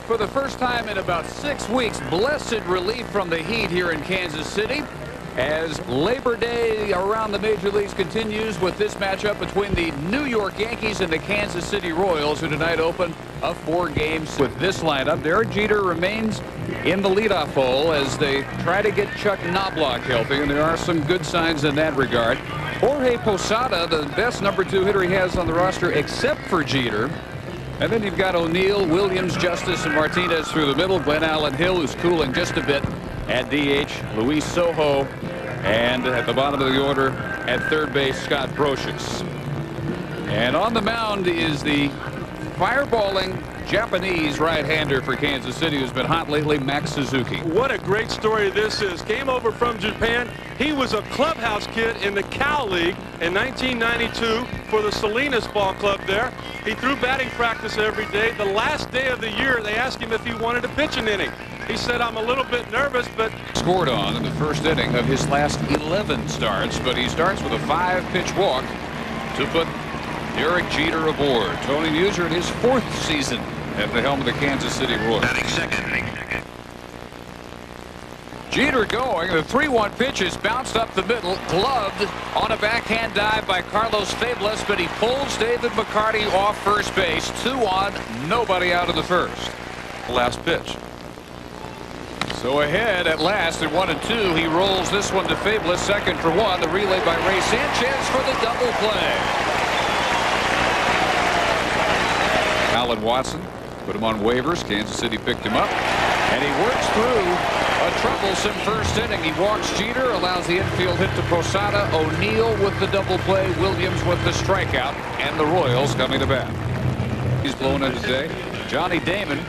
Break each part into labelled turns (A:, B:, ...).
A: For the first time in about 6 weeks, blessed relief from the heat here in Kansas City as Labor Day around the major leagues continues with this matchup between the New York Yankees and the Kansas City Royals, who tonight open a 4-game with this lineup. Derek Jeter remains in the leadoff hole as they try to get Chuck Knobloch healthy, and there are some good signs in that regard. Jorge Posada, the best #2 hitter he has on the roster except for Jeter. And then you've got O'Neill, Williams, Justice, and Martinez through the middle. Glenn Allen Hill, who's cooling just a bit at DH. Luis Sojo. And at the bottom of the order at third base, Scott Brocious. And on the mound is the fireballing Japanese right-hander for Kansas City, who's been hot lately, Max Suzuki.
B: What a great story this is. Came over from Japan. He was a clubhouse kid in the Cal League in 1992 for the Salinas Ball Club there. He threw batting practice every day. The last day of the year, they asked him if he wanted to pitch an inning. He said, I'm a little bit nervous, but...
A: Scored on in the first inning of his last 11 starts, but he starts with a 5-pitch walk to put Derek Jeter aboard. Tony Muser in his 4th season at the helm of the Kansas City Royals. Jeter going. The 3-1 pitch is bounced up the middle, gloved on a backhand dive by Carlos Fables, but he pulls David McCarty off first base. 2 on, nobody out of the first.
B: Last pitch.
A: So ahead at last at 1-2. He rolls this one to Fables, second for 1. The relay by Ray Sanchez for the double play. Alan Watson put him on waivers. Kansas City picked him up, and he works through a troublesome first inning. He walks Jeter, allows the infield hit to Posada. O'Neill with the double play, Williams with the strikeout, and the Royals coming to bat. He's blown in today. Johnny Damon,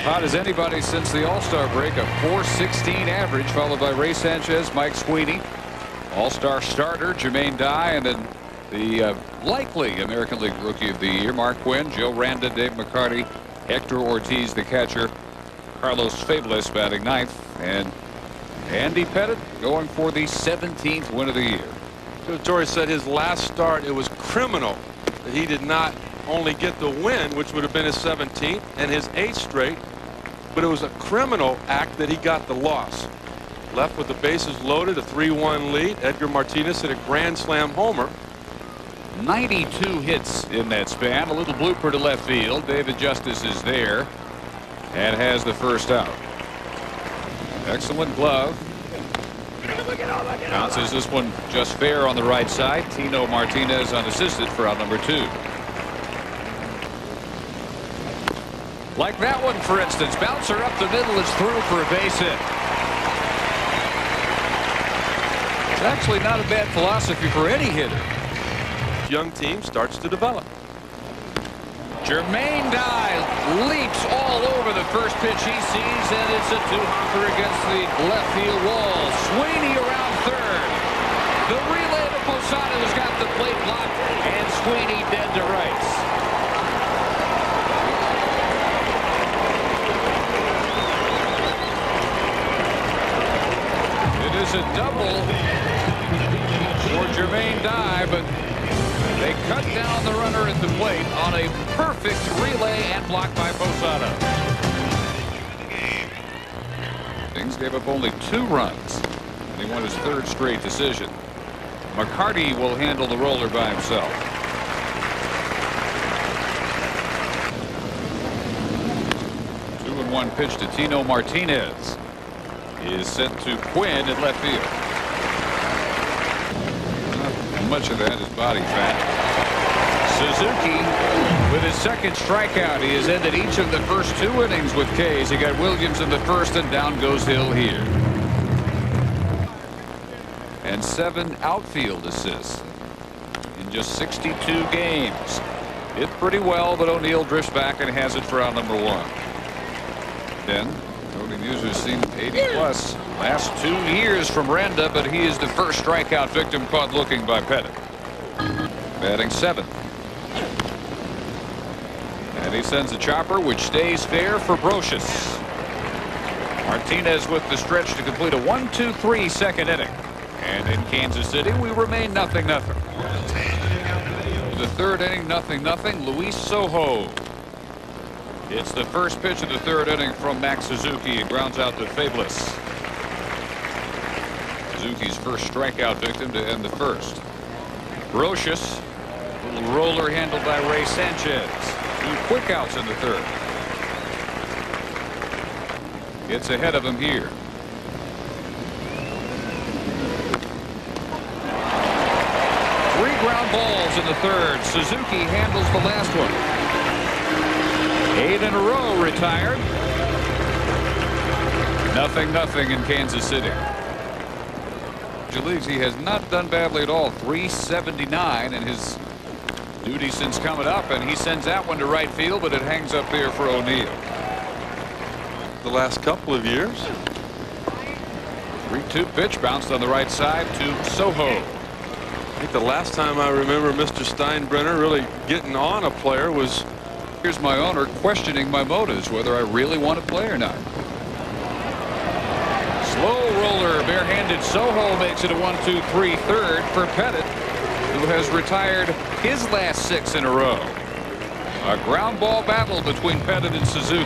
A: hot as anybody since the All-Star break, a .416 average, followed by Ray Sanchez, Mike Sweeney, All-Star starter Jermaine Dye, and then the likely American League Rookie of the Year, Mark Quinn, Joe Randa, Dave McCarty, Hector Ortiz, the catcher, Carlos Fables batting 9th, and Andy Pettitte going for the 17th win of the year.
B: So Torrey said his last start, it was criminal that he did not only get the win, which would have been his 17th and his 8th straight, but it was a criminal act that he got the loss. Left with the bases loaded, a 3-1 lead. Edgar Martinez hit a grand slam homer.
A: 92 hits in that span. A little blooper to left field. David Justice is there and has the first out. Excellent glove. Bounces this one just fair on the right side. Tino Martinez unassisted for out number 2. Like that one, for instance. Bouncer up the middle is through for a base hit. It's actually not a bad philosophy for any hitter.
B: Young team starts to develop.
A: Jermaine Dye leaps all over the first pitch he sees, and it's a 2-hopper against the left field wall. Sweeney around third. The relay to Posada, who's got the plate blocked, and Sweeney dead to rights. It is a double for Jermaine Dye, but they cut down the runner at the plate on a perfect relay and blocked by Posada. Innings gave up only 2 runs, and he won his 3rd straight decision. McCarty will handle the roller by himself. Two and one pitch to Tino Martinez is sent to Quinn at left field. Much of that is body fat. Suzuki with his 2nd strikeout. He has ended each of the first 2 innings with K's. He got Williams in the first, and down goes Hill here. And 7 outfield assists in just 62 games. Hit pretty well, but O'Neill drifts back and has it for out number 1. Then Tony Muser's seen 80+ last 2 years from Randa, but he is the first strikeout victim caught looking by Pettitte. Batting 7th. And he sends a chopper, which stays fair for Brocious. Martinez with the stretch to complete a 1-2-3 second inning. And in Kansas City, we remain 0-0. The 3rd inning, 0-0. Luis Sojo It's the first pitch of the third inning from Max Suzuki. It grounds out to Fabulous. Suzuki's first strikeout victim to end the first. Brocious. Little roller handled by Ray Sanchez. 2 quick outs in the third. It's ahead of him here. Ground balls in the third. Suzuki handles the last one. 8 in a row retired. 0-0 in Kansas City. He has not done badly at all. 379 in his duty since coming up, and he sends that one to right field, but it hangs up there for O'Neill.
B: The last couple of years.
A: 3-2 pitch bounced on the right side to Soho.
B: I think the last time I remember Mr. Steinbrenner really getting on a player was.
A: Here's my owner questioning my motives, whether I really want to play or not. Slow roller, barehanded. Soho makes it a 1-2-3 third for Pettit, who has retired his last 6 in a row. A ground ball battle between Pettit and Suzuki.